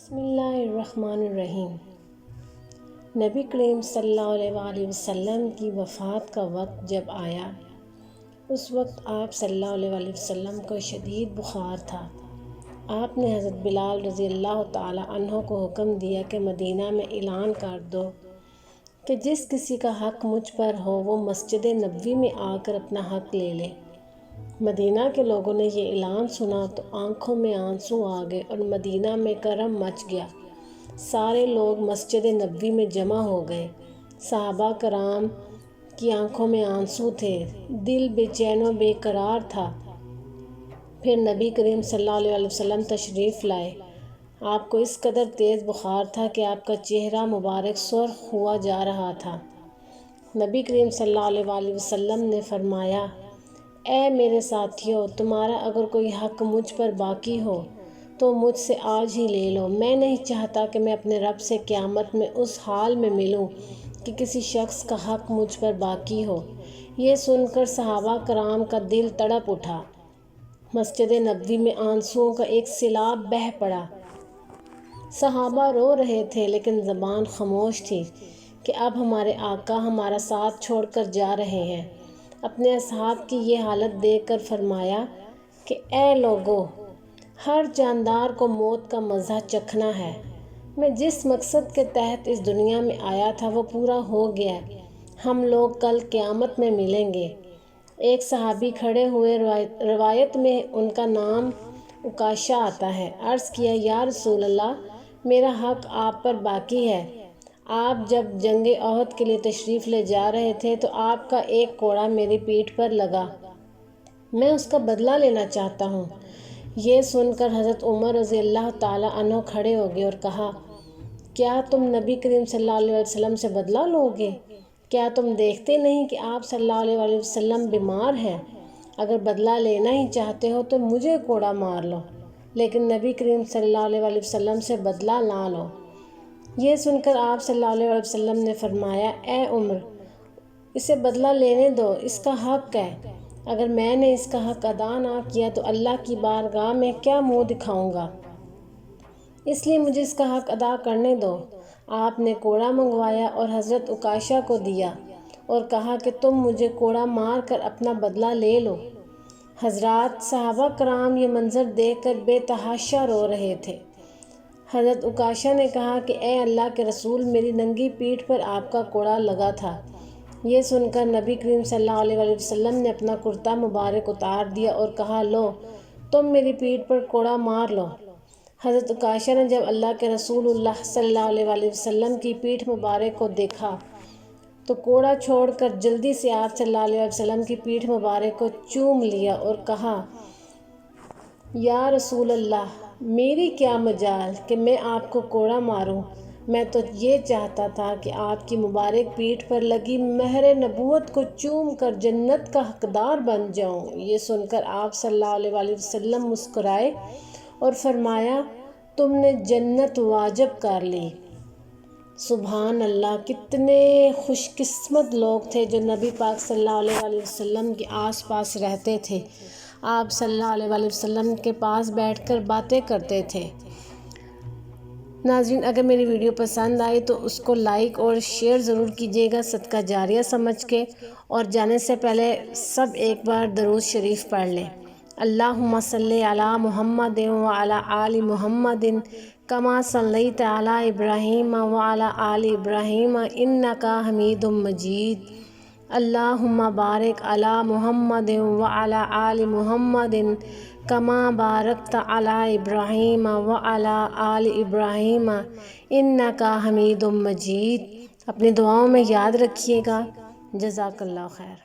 بسم اللہ الرحمن الرحیم۔ نبی کریم صلی اللہ علیہ وآلہ وسلم کی وفات کا وقت جب آیا، اس وقت آپ صلی اللہ علیہ وآلہ وسلم کو شدید بخار تھا۔ آپ نے حضرت بلال رضی اللہ تعالی عنہ کو حکم دیا کہ مدینہ میں اعلان کر دو کہ جس کسی کا حق مجھ پر ہو وہ مسجد نبوی میں آ کر اپنا حق لے لے۔ مدینہ کے لوگوں نے یہ اعلان سنا تو آنکھوں میں آنسو آ گئے اور مدینہ میں کرم مچ گیا۔ سارے لوگ مسجد نبوی میں جمع ہو گئے۔ صحابہ کرام کی آنکھوں میں آنسو تھے، دل بے چین و بے قرار تھا۔ پھر نبی کریم صلی اللہ علیہ وسلم تشریف لائے۔ آپ کو اس قدر تیز بخار تھا کہ آپ کا چہرہ مبارک سرخ ہوا جا رہا تھا۔ نبی کریم صلی اللہ علیہ وآلہ وسلم نے فرمایا، اے میرے ساتھیو، تمہارا اگر کوئی حق مجھ پر باقی ہو تو مجھ سے آج ہی لے لو۔ میں نہیں چاہتا کہ میں اپنے رب سے قیامت میں اس حال میں ملوں کہ کسی شخص کا حق مجھ پر باقی ہو۔ یہ سن کر صحابہ کرام کا دل تڑپ اٹھا۔ مسجد نبوی میں آنسوؤں کا ایک سیلاب بہہ پڑا۔ صحابہ رو رہے تھے لیکن زبان خاموش تھی کہ اب ہمارے آقا ہمارا ساتھ چھوڑ کر جا رہے ہیں۔ اپنے اصحاب کی یہ حالت دیکھ کر فرمایا کہ اے لوگو، ہر جاندار کو موت کا مزہ چکھنا ہے۔ میں جس مقصد کے تحت اس دنیا میں آیا تھا وہ پورا ہو گیا۔ ہم لوگ کل قیامت میں ملیں گے۔ ایک صحابی کھڑے ہوئے، روایت میں ان کا نام عکاشہ آتا ہے۔ عرض کیا، یا رسول اللہ، میرا حق آپ پر باقی ہے۔ آپ جب جنگ احد کے لیے تشریف لے جا رہے تھے تو آپ کا ایک کوڑا میری پیٹھ پر لگا، میں اس کا بدلہ لینا چاہتا ہوں۔ یہ سن کر حضرت عمر رضی اللہ تعالی عنہ کھڑے ہو گئے اور کہا، کیا تم نبی کریم صلی اللہ علیہ وسلم سے بدلہ لو گے؟ کیا تم دیکھتے نہیں کہ آپ صلی اللہ علیہ وسلم بیمار ہیں؟ اگر بدلہ لینا ہی چاہتے ہو تو مجھے کوڑا مار لو، لیکن نبی کریم صلی اللہ علیہ وسلم سے بدلہ نہ لو۔ یہ سن کر آپ صلی اللہ علیہ وسلم نے فرمایا، اے عمر، اسے بدلہ لینے دو، اس کا حق ہے۔ اگر میں نے اس کا حق ادا نہ کیا تو اللہ کی بارگاہ میں کیا منہ دکھاؤں گا؟ اس لیے مجھے اس کا حق ادا کرنے دو۔ آپ نے کوڑا منگوایا اور حضرت عکاشہ کو دیا اور کہا کہ تم مجھے کوڑا مار کر اپنا بدلہ لے لو۔ حضرات، صحابہ کرام یہ منظر دیکھ کر بے تحاشا رو رہے تھے۔ حضرت عکاشہ نے کہا کہ اے اللہ کے رسول، میری ننگی پیٹھ پر آپ کا کوڑا لگا تھا۔ یہ سن کر نبی کریم صلی اللہ علیہ وسلم نے اپنا کرتا مبارک اتار دیا اور کہا، لو، تم میری پیٹھ پر کوڑا مار لو۔ حضرت عکاشہ نے جب اللہ کے رسول اللہ صلی اللہ علیہ وسلم کی پیٹھ مبارک کو دیکھا تو کوڑا چھوڑ کر جلدی سے آپ صلی اللہ علیہ وسلم کی پیٹھ مبارک کو چوم لیا اور کہا، یا رسول اللہ، میری کیا مجال کہ میں آپ کو کوڑا ماروں؟ میں تو یہ چاہتا تھا کہ آپ کی مبارک پیٹھ پر لگی مہر نبوت کو چوم کر جنت کا حقدار بن جاؤں۔ یہ سن کر آپ صلی اللہ علیہ وسلم مسکرائے اور فرمایا، تم نے جنت واجب کر لی۔ سبحان اللہ، کتنے خوش قسمت لوگ تھے جو نبی پاک صلی اللہ علیہ وسلم کے آس پاس رہتے تھے۔ آپ صلی اللہ علیہ وسلم کے پاس بیٹھ کر باتیں کرتے تھے۔ ناظرین، اگر میری ویڈیو پسند آئی تو اس کو لائک اور شیئر ضرور کیجیے گا صدقہ جاریہ سمجھ کے، اور جانے سے پہلے سب ایک بار درود شریف پڑھ لیں۔ اللہم صلی علی محمد وعلی آل محمد کما صلیت علی ابراہیم وعلی آل ابراہیم انک حمید مجید۔ اللہم بارک علی محمد وعلی آل محمد کما بارکت علی ابراہیم وعلی آل ابراہیم انک حمید مجید۔ اپنی دعاؤں میں یاد رکھیے گا۔ جزاک اللہ خیر۔